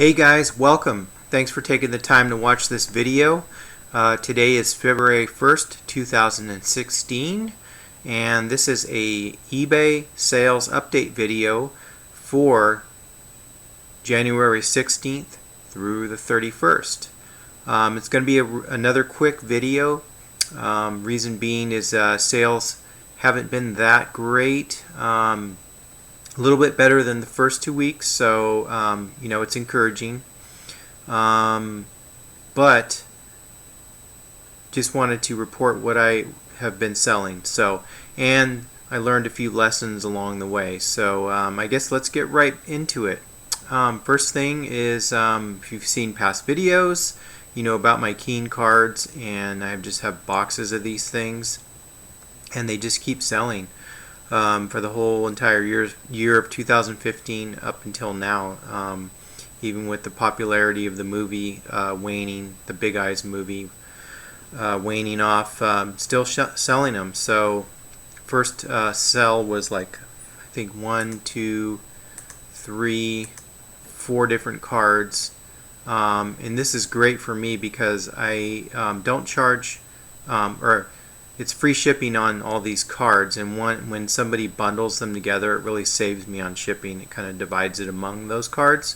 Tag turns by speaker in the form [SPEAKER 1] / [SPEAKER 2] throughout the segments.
[SPEAKER 1] Hey guys, welcome. Thanks for taking the time to watch this video. Today is February 1st, 2016, and this is a eBay sales update video for January 16th through the 31st. It's going to be another quick video. Reason being is sales haven't been that great. A little bit better than the first 2 weeks, so you know, it's encouraging, but just wanted to report what I have been selling. And I learned a few lessons along the way, so I guess let's get right into it. First thing is, if you've seen past videos, you know about my Keen cards, and I just have boxes of these things, and they just keep selling. For the whole entire year of 2015 up until now, even with the popularity of the movie waning, the Big Eyes movie waning off, still selling them. So first sell was like, I think 1, 2, 3, 4 different cards, and this is great for me because I don't charge or it's free shipping on all these cards, and when somebody bundles them together, it really saves me on shipping. It kind of divides it among those cards.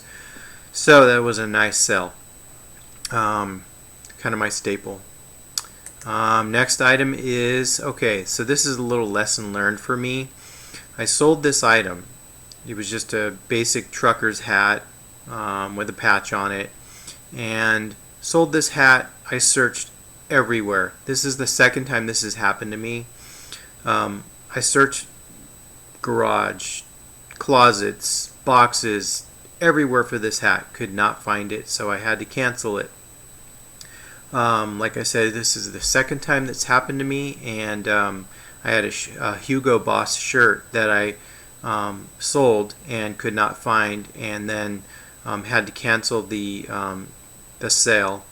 [SPEAKER 1] So that was a nice sell. Kind of my staple. Next item is, okay, so this is a little lesson learned for me. I sold this item. It was just a basic trucker's hat with a patch on it, and sold this hat. I searched everywhere. This is the second time this has happened to me. I searched garage, closets, boxes, everywhere for this hat. Could not find it, so I had to cancel it. Like I said, this is the second time that's happened to me, and I had a Hugo Boss shirt that I sold and could not find, and then had to cancel the sale.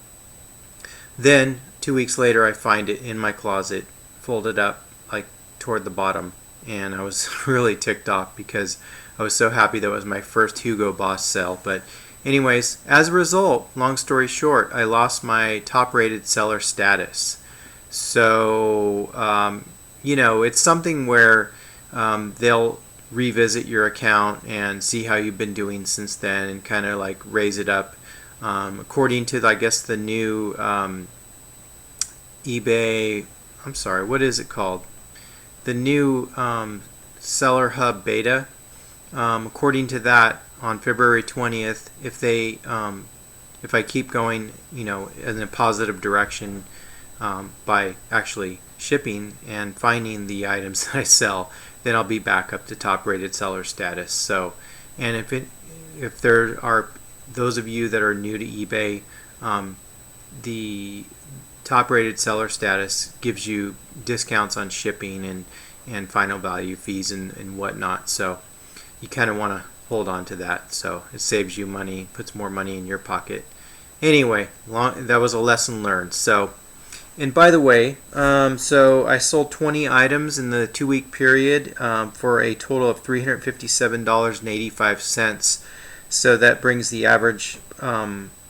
[SPEAKER 1] Then 2 weeks later, I find it in my closet, folded up like toward the bottom, and I was really ticked off because I was so happy that was my first Hugo Boss sale. But anyways, as a result, long story short, I lost my top-rated seller status. So you know, it's something where they'll revisit your account and see how you've been doing since then, and kind of like raise it up according to, I guess, the new eBay, I'm sorry, what is it called? The new Seller Hub beta. According to that, on February 20th, if I keep going, you know, in a positive direction by actually shipping and finding the items that I sell, then I'll be back up to top-rated seller status. So, and if there are those of you that are new to eBay, the top-rated seller status gives you discounts on shipping and final value fees and whatnot. So you kind of want to hold on to that. So it saves you money, puts more money in your pocket. Anyway, that was a lesson learned. So, and by the way, so I sold 20 items in the 2-week period for a total of $357.85. So that brings the average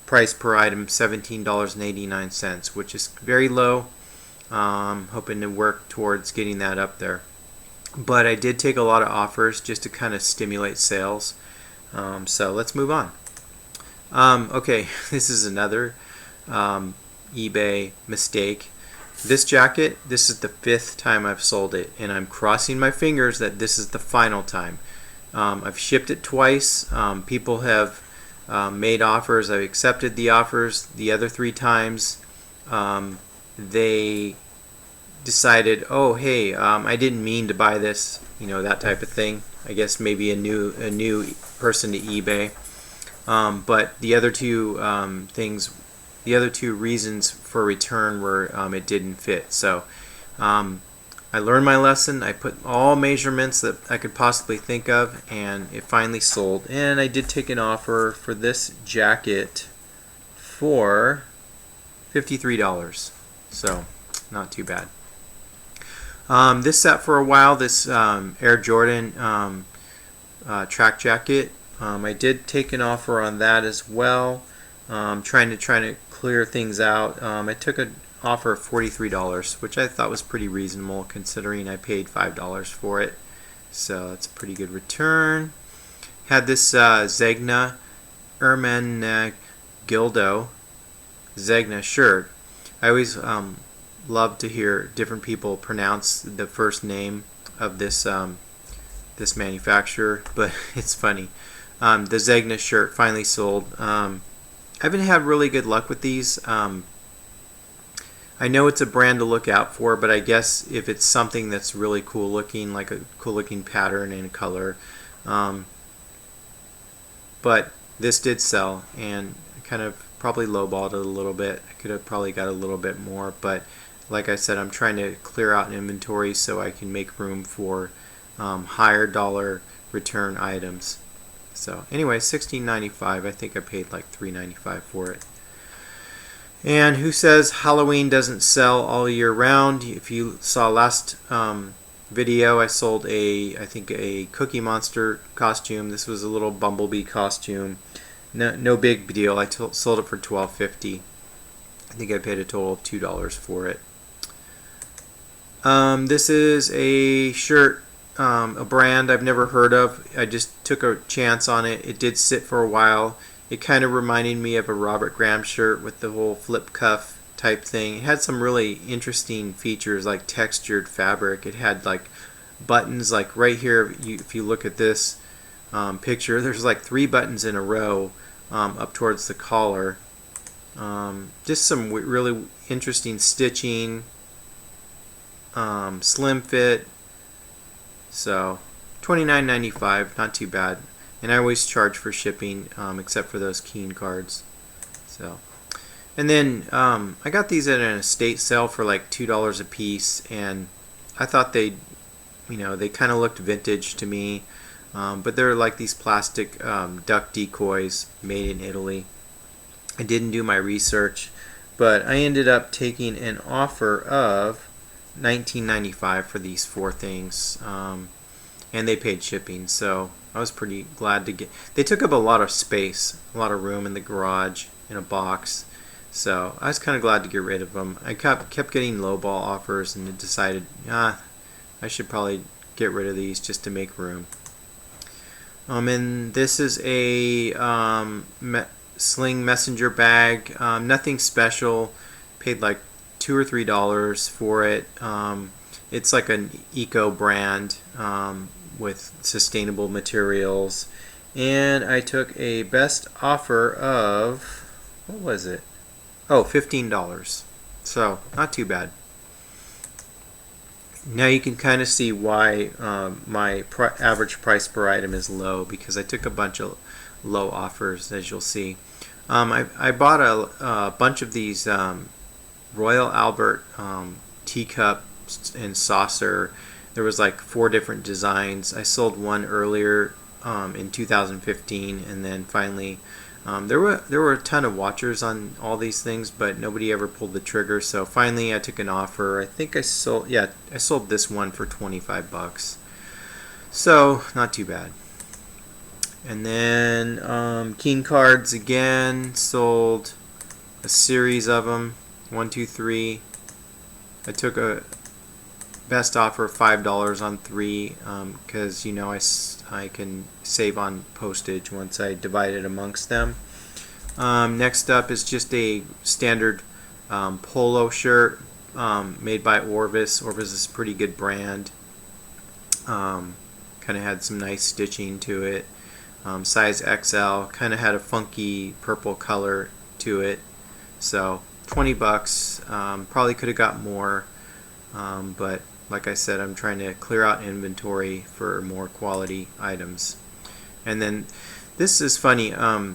[SPEAKER 1] price per item $17.89, which is very low. Hoping to work towards getting that up there. But I did take a lot of offers just to kind of stimulate sales. So let's move on. Okay, this is another eBay mistake. This jacket, this is the 5th time I've sold it, and I'm crossing my fingers that this is the final time. I've shipped it twice. People have made offers. I've accepted the offers. The other 3 times, they decided, oh hey, I didn't mean to buy this, you know, that type of thing. I guess maybe a new person to eBay. But the other 2 things, the other 2 reasons for return were it didn't fit. So I learned my lesson. I put all measurements that I could possibly think of, and it finally sold. And I did take an offer for this jacket for $53. So not too bad. This sat for a while. This Air Jordan track jacket. I did take an offer on that as well. Trying to clear things out. I took an offer of $43, which I thought was pretty reasonable considering I paid $5 for it. So that's a pretty good return. Had this Zegna Ermenegildo Zegna shirt. I always love to hear different people pronounce the first name of this this manufacturer, but it's funny. The Zegna shirt finally sold. I haven't had really good luck with these. I know it's a brand to look out for, but I guess if it's something that's really cool looking, like a cool looking pattern and color, but this did sell, and kind of probably lowballed it a little bit. I could have probably got a little bit more, but like I said, I'm trying to clear out inventory so I can make room for higher dollar return items. So anyway, $16.95. I think I paid like $3.95 for it. And who says Halloween doesn't sell all year round? If you saw last video, I sold I think a Cookie Monster costume. This was a little Bumblebee costume. No big deal. I sold it for $12.50. I think I paid a total of $2 for it. This is a shirt, a brand I've never heard of. I just took a chance on it. It did sit for a while. It kind of reminded me of a Robert Graham shirt with the whole flip cuff type thing. It had some really interesting features like textured fabric. It had like buttons, like right here, if you look at this picture, there's like 3 buttons in a row up towards the collar. Just some really interesting stitching, slim fit. So $29.95, not too bad. And I always charge for shipping, except for those Keen cards. So, and then I got these at an estate sale for like $2 a piece, and I thought they kind of looked vintage to me, but they're like these plastic duck decoys made in Italy. I didn't do my research, but I ended up taking an offer of $19.95 for these 4 things, and they paid shipping, so I was pretty glad to get. They took up a lot of space, a lot of room in the garage in a box, so I was kind of glad to get rid of them. I kept getting lowball offers and decided I should probably get rid of these just to make room. And this is a Sling Messenger bag, nothing special. Paid like $2 or $3 for it. It's like an eco brand with sustainable materials, and I took a best offer of, what was it? Oh, $15. So not too bad. Now you can kind of see why my average price per item is low, because I took a bunch of low offers, as you'll see. I bought a bunch of these Royal Albert teacup and saucer. There was like 4 different designs. I sold one earlier in 2015, and then finally there were a ton of watchers on all these things, but nobody ever pulled the trigger. So finally I took an offer. I think I sold this one for $25. So not too bad. And then Keen cards again, sold a series of them, 1, 2, 3. I took a best offer of $5 on 3 because I can save on postage once I divide it amongst them. Next up is just a standard polo shirt made by Orvis. Orvis is a pretty good brand. Kind of had some nice stitching to it. Size XL, kind of had a funky purple color to it. So $20. Probably could have got more, but like I said, I'm trying to clear out inventory for more quality items. And then this is funny. I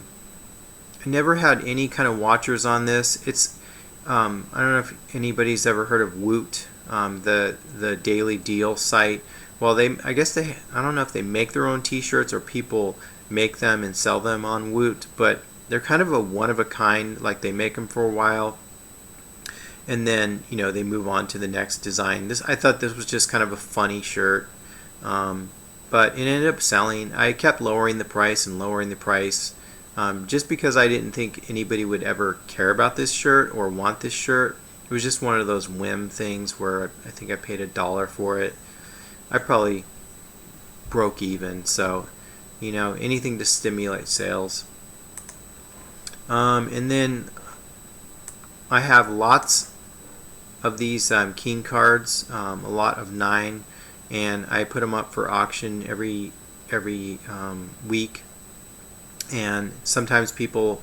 [SPEAKER 1] never had any kind of watchers on this. It's I don't know if anybody's ever heard of Woot, the daily deal site. Well, I don't know if they make their own T-shirts or people make them and sell them on Woot, but they're kind of a one of a kind. Like, they make them for a while, and then they move on to the next design. I thought this was just kind of a funny shirt. but it ended up selling. I kept lowering the price and lowering the price, just because I didn't think anybody would ever care about this shirt or want this shirt. It was just one of those whim things where I think I paid $1 for it. I probably broke even, so anything to stimulate sales. And then I have lots of these King cards, a lot of 9, and I put them up for auction every week. And sometimes people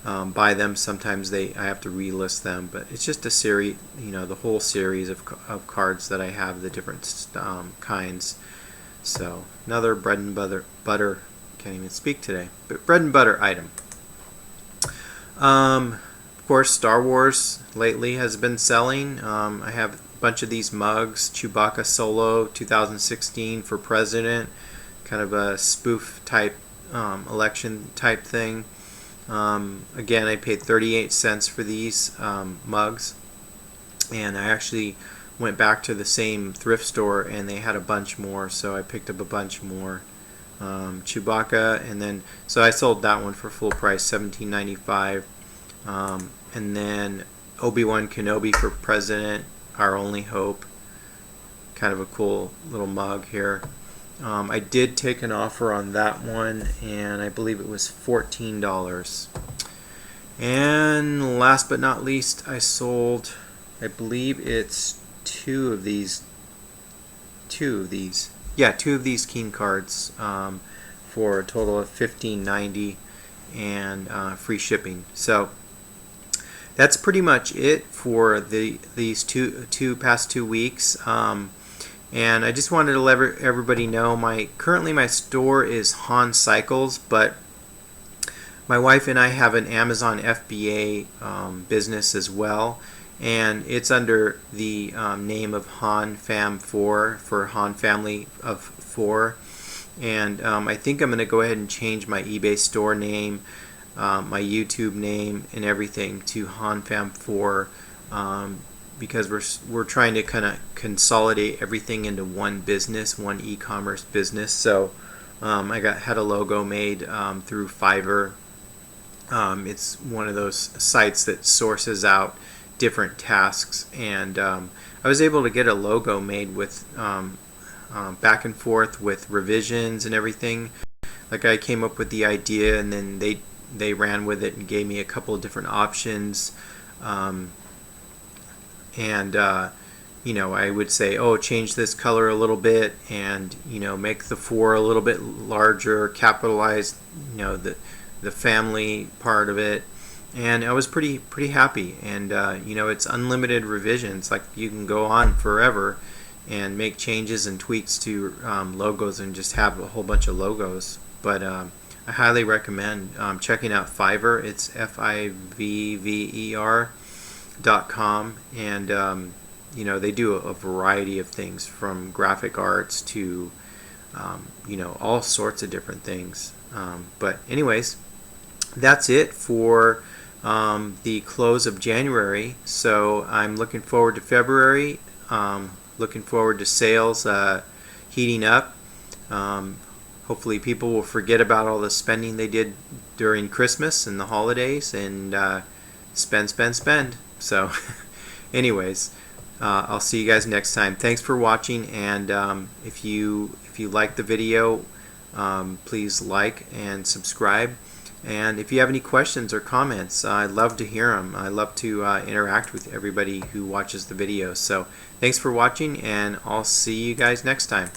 [SPEAKER 1] buy them, sometimes I have to relist them, but it's just a series, the whole series of cards that I have, the different kinds. So another bread and butter, can't even speak today, but bread and butter item. Of course, Star Wars lately has been selling. I have a bunch of these mugs, Chewbacca Solo 2016 for President, kind of a spoof type election type thing. Again, I paid 38 cents for these mugs, and I actually went back to the same thrift store and they had a bunch more, so I picked up a bunch more. Chewbacca, and then so I sold that one for full price, $17.95. And then Obi-Wan Kenobi for President, Our Only Hope. Kind of a cool little mug here. I did take an offer on that one, and I believe it was $14. And last but not least, I sold, I believe it's two of these King cards for a total of $15.90 and free shipping. So that's pretty much it for these past 2 weeks. And I just wanted to let everybody know currently my store is Han Cycles, but my wife and I have an Amazon FBA business as well, and it's under the name of Han Fam 4 for Han Family of 4. And I think I'm going to go ahead and change my eBay store name, my YouTube name, and everything to Han Fam 4, because we're trying to kind of consolidate everything into one business, one e-commerce business. So I had a logo made through Fiverr. It's one of those sites that sources out different tasks, and I was able to get a logo made with back and forth with revisions and everything. Like, I came up with the idea, and then they ran with it and gave me a couple of different options. I would say, oh, change this color a little bit, and make the 4 a little bit larger, capitalize the family part of it, and I was pretty happy. And it's unlimited revisions. Like, you can go on forever and make changes and tweaks to logos and just have a whole bunch of logos. But I highly recommend checking out Fiverr. It's FIVVER.com, and they do a variety of things, from graphic arts to all sorts of different things. But anyways, that's it for the close of January. So I'm looking forward to February. Looking forward to sales heating up. Hopefully people will forget about all the spending they did during Christmas and the holidays, and spend. So anyways, I'll see you guys next time. Thanks for watching, and if you like the video, please like and subscribe. And if you have any questions or comments, I'd love to hear them. I love to interact with everybody who watches the video. So thanks for watching, and I'll see you guys next time.